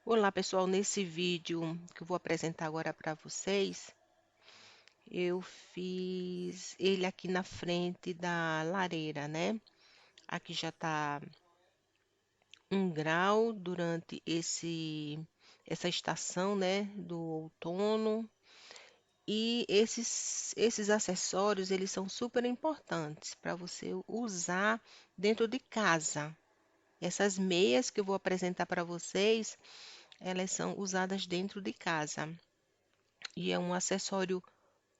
Olá pessoal, nesse vídeo que eu vou apresentar agora para vocês, eu fiz ele aqui na frente da lareira, né? Aqui já tá 1 grau durante essa estação, né, do outono. E esses acessórios, eles são super importantes para você usar dentro de casa. Essas meias que eu vou apresentar para vocês, elas são usadas dentro de casa. E é um acessório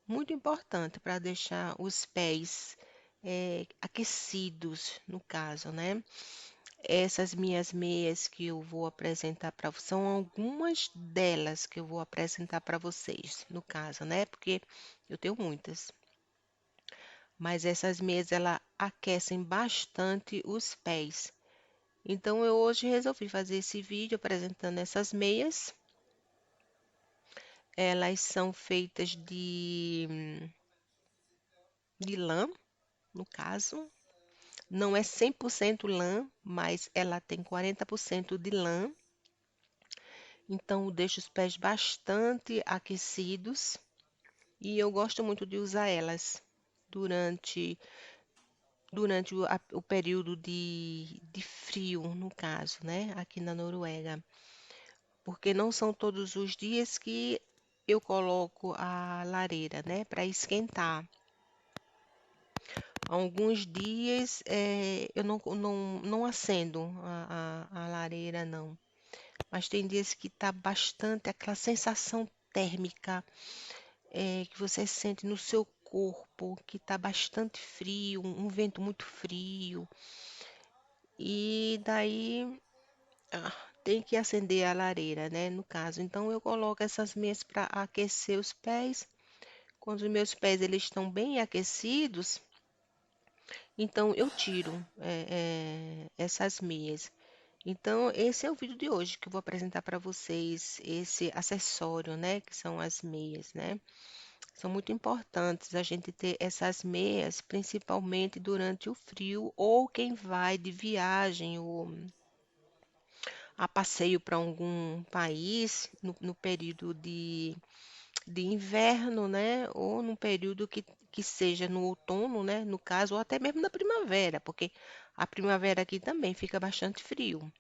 muito importante para deixar os pés aquecidos, no caso, né? Essas minhas meias que eu vou apresentar para vocês, são algumas delas que eu vou apresentar para vocês, no caso, né? Porque eu tenho muitas. Mas essas meias, ela aquecem bastante os pés. Então, eu hoje resolvi fazer esse vídeo apresentando essas meias. Elas são feitas de lã, no caso. Não é 100% lã, mas ela tem 40% de lã. Então, deixa os pés bastante aquecidos e eu gosto muito de usar elas durante, durante o período de frio, no caso, né? Aqui na Noruega. Porque não são todos os dias que eu coloco a lareira, né? Para esquentar. Alguns dias eu não acendo a lareira, não. Mas tem dias que tá bastante aquela sensação térmica que você sente no seu corpo, que tá bastante frio, um vento muito frio. E daí tem que acender a lareira, né? No caso, então eu coloco essas meias para aquecer os pés. Quando os meus pés eles estão bem aquecidos, então eu tiro essas meias. Então, esse é o vídeo de hoje que eu vou apresentar para vocês esse acessório, né, que são as meias, né? São muito importantes a gente ter essas meias, principalmente durante o frio ou quem vai de viagem ou a passeio para algum país no período de inverno, né? Ou num período que seja no outono, né? No caso, ou até mesmo na primavera, porque a primavera aqui também fica bastante frio.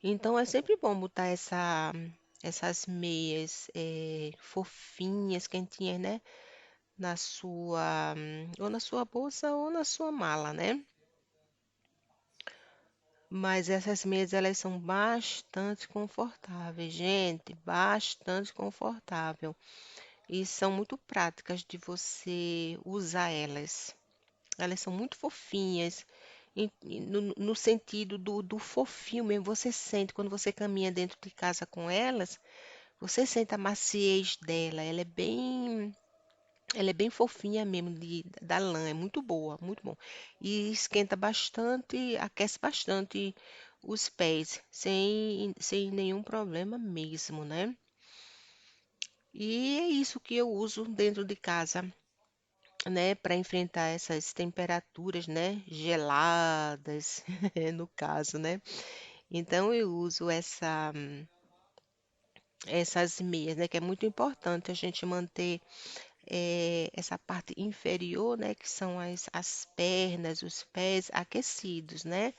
Então é sempre bom botar essas meias fofinhas, quentinhas, né? Ou na sua bolsa ou na sua mala, né? Mas essas meias elas são bastante confortáveis, gente, bastante confortável e são muito práticas de você usar elas. Elas são muito fofinhas, no sentido do fofinho mesmo. Você sente quando você caminha dentro de casa com elas, você sente a maciez dela. Ela é bem fofinha mesmo, da lã, é muito boa, muito bom. E esquenta bastante, aquece bastante os pés, sem nenhum problema mesmo, né? E é isso que eu uso dentro de casa, né, para enfrentar essas temperaturas, né, geladas, no caso, né? Então eu uso essas meias, né, que é muito importante a gente manter essa parte inferior, né, que são as pernas, os pés aquecidos, né,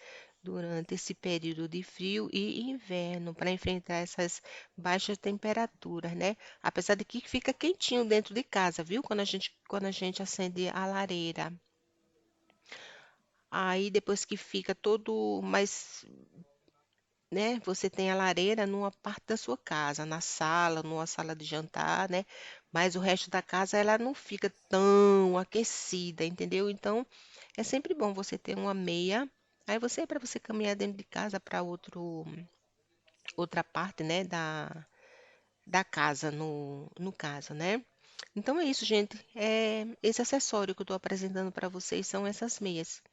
durante esse período de frio e inverno, para enfrentar essas baixas temperaturas, né? Apesar de que fica quentinho dentro de casa, viu? Quando a gente acende a lareira. Aí depois que fica todo mais, né? Você tem a lareira numa parte da sua casa, na sala, numa sala de jantar, né? Mas o resto da casa ela não fica tão aquecida, entendeu? Então é sempre bom você ter uma meia. Aí para você caminhar dentro de casa para outra parte, né? Da casa no caso, né? Então é isso, gente. Esse acessório que eu estou apresentando para vocês são essas meias.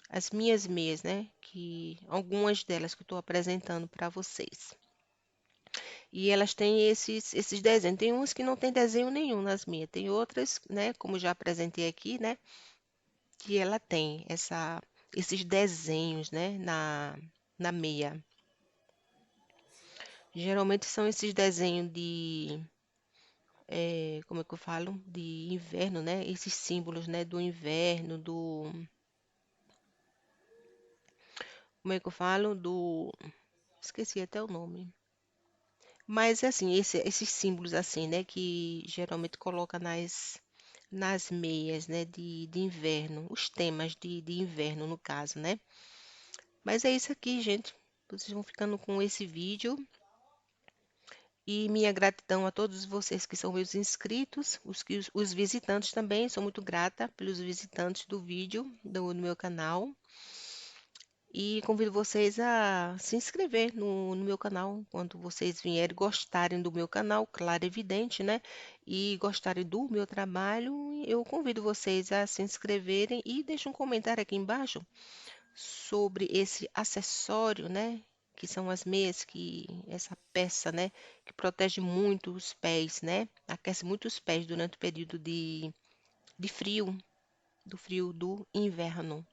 As minhas meias, né? Que algumas delas que eu estou apresentando para vocês. E elas têm esses desenhos. Tem umas que não tem desenho nenhum nas minhas. Tem outras, né? Como já apresentei aqui, né? Que ela tem esses desenhos, né? Na meia. Geralmente são esses desenhos de, como é que eu falo? De inverno, né? Esses símbolos, né? Do inverno, como é que eu falo? Esqueci até o nome. Mas assim, esses símbolos assim, né? Que geralmente coloca nas meias, né? De inverno, os temas de inverno, no caso, né? Mas é isso aqui, gente. Vocês vão ficando com esse vídeo. E minha gratidão a todos vocês que são meus inscritos, os visitantes também, sou muito grata pelos visitantes do vídeo do meu canal. E convido vocês a se inscrever no meu canal quando vocês vierem gostarem do meu canal, claro, evidente, né? E gostarem do meu trabalho, eu convido vocês a se inscreverem e deixem um comentário aqui embaixo sobre esse acessório, né? Que são as meias, que essa peça, né? Que protege muito os pés, né? Aquece muito os pés durante o período de frio, do frio do inverno.